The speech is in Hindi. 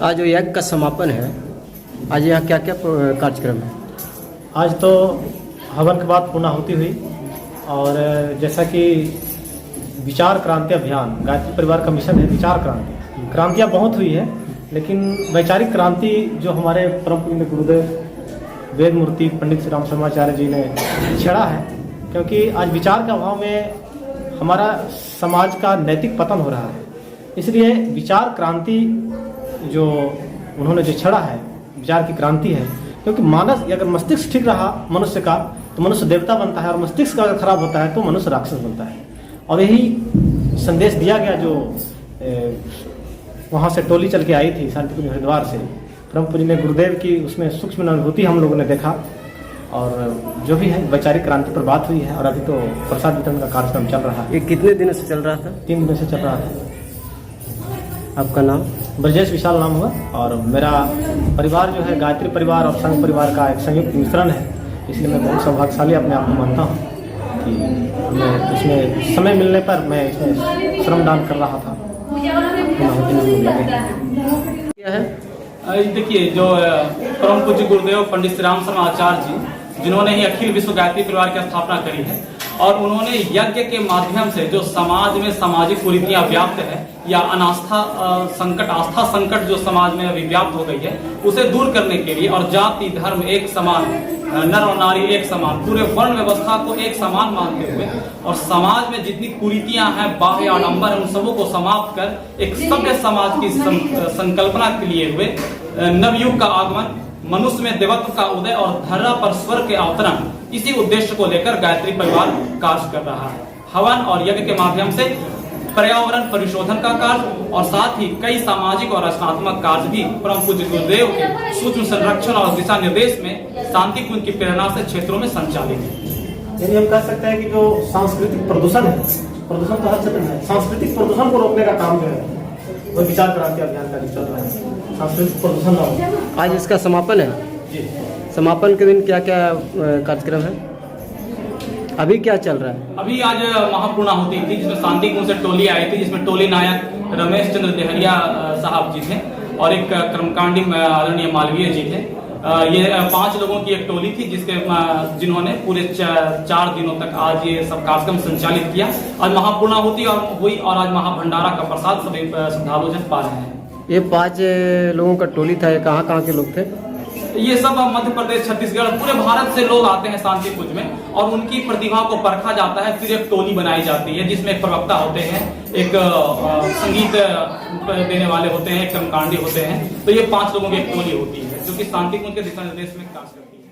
आज जो यज्ञ का समापन है, आज यहाँ क्या क्या कार्यक्रम है? आज तो हवन के बाद पूर्णाहुति हुई और जैसा कि विचार क्रांति अभियान, गायत्री परिवार का मिशन है विचार क्रांति। क्रांतियाँ बहुत हुई है, लेकिन वैचारिक क्रांति जो हमारे परम पूज्य गुरुदेव वेद मूर्ति पंडित श्री राम शर्माचार्य जी ने छेड़ा है, क्योंकि आज विचार के अभाव में हमारा समाज का नैतिक पतन हो रहा है। इसलिए विचार क्रांति जो उन्होंने जो छेड़ा है, विचार की क्रांति है, क्योंकि मानस अगर मस्तिष्क ठीक रहा मनुष्य का तो मनुष्य देवता बनता है, और मस्तिष्क अगर खराब होता है तो मनुष्य राक्षस बनता है। और यही संदेश दिया गया जो वहाँ से टोली चल के आई थी शांतिकुंज हरिद्वार से, परम पूज्य गुरुदेव की उसमें सूक्ष्म अनुभूति हम लोगों ने देखा। और जो भी है वैचारिक क्रांति पर बात हुई है, और अभी तो प्रसाद वितरण का कार्यक्रम चल रहा है। ये कितने दिनों से चल रहा था? 3 दिन से चल रहा था। आपका नाम? ब्रजेश विशाल नाम हुआ, और मेरा परिवार जो है गायत्री परिवार और संघ परिवार का एक संयुक्त मिश्रण है। इसलिए मैं बहुत सौभाग्यशाली अपने आप को मानता हूँ कि मैं इसमें समय मिलने पर मैं इसमें श्रमदान कर रहा था। क्या है? देखिए, जो परम पूज्य गुरुदेव पंडित श्री राम शर्माचार्य जी, जिन्होंने ही अखिल विश्व गायत्री परिवार की स्थापना करी है, और उन्होंने यज्ञ के माध्यम से जो समाज में सामाजिक कुरीतियां व्याप्त है या अनास्था संकट, आस्था संकट जो समाज में अभी व्याप्त हो गई है, उसे दूर करने के लिए, और जाति धर्म एक समान, नर और नारी एक समान, पूरे वर्ण व्यवस्था को एक समान मानते हुए, और समाज में जितनी कुरीतियां हैं, बाह्य आडंबर है, उन सबों को समाप्त कर एक सभ्य समाज की संकल्पना के लिए हुए नवयुग का आगमन, मनुष्य में देवत्व का उदय और धरा पर स्वर्ग के अवतरण, इसी उद्देश्य को लेकर गायत्री परिवार कार्य कर रहा है। हवन और यज्ञ के माध्यम से पर्यावरण परिशोधन का कार्य, और साथ ही कई सामाजिक और रचनात्मक कार्य भी परम पूज्य गुरुदेव के सूक्ष्म संरक्षण और दिशा निर्देश में शांति कुंज की प्रेरणा से क्षेत्रों में संचालित है। यानी हम कह सकते हैं कि जो सांस्कृतिक प्रदूषण है, प्रदूषण तो हर क्षेत्र में है, सांस्कृतिक प्रदूषण को रोकने का काम जो है वो विचार क्रांति अभियान का चल रहा है। सांस्कृतिक प्रदूषण ना हो। आज इसका समापन है जी। समापन के दिन क्या क्या कार्यक्रम है? अभी क्या चल रहा है? अभी आज महापूर्णाहुति थी, जिसमें शांति कुंज से टोली आई थी, जिसमें टोली नायक रमेश चंद्र देहरिया साहब जी थे और एक कर्मकांडी आदरणीय मालवीय जी थे। ये 5 लोगों की एक टोली थी, जिन्होंने पूरे 4 दिनों तक आज ये सब कार्यक्रम संचालित किया। आज महापूर्णाहुति हुई और आज महाभंडारा का प्रसाद सभी श्रद्धालु जन पा रहे हैं। ये 5 लोगों का टोली था, ये कहाँ के लोग थे? ये सब मध्य प्रदेश, छत्तीसगढ़, पूरे भारत से लोग आते हैं शांति कुंज में, और उनकी प्रतिभा को परखा जाता है। फिर एक टोली बनाई जाती है, जिसमें एक प्रवक्ता होते हैं, एक संगीत देने वाले होते हैं, एक कर्मकांडी होते हैं। तो ये 5 लोगों की एक टोली होती है, जो कि शांति कुंज के दिशा निर्देश में कार्य करती है।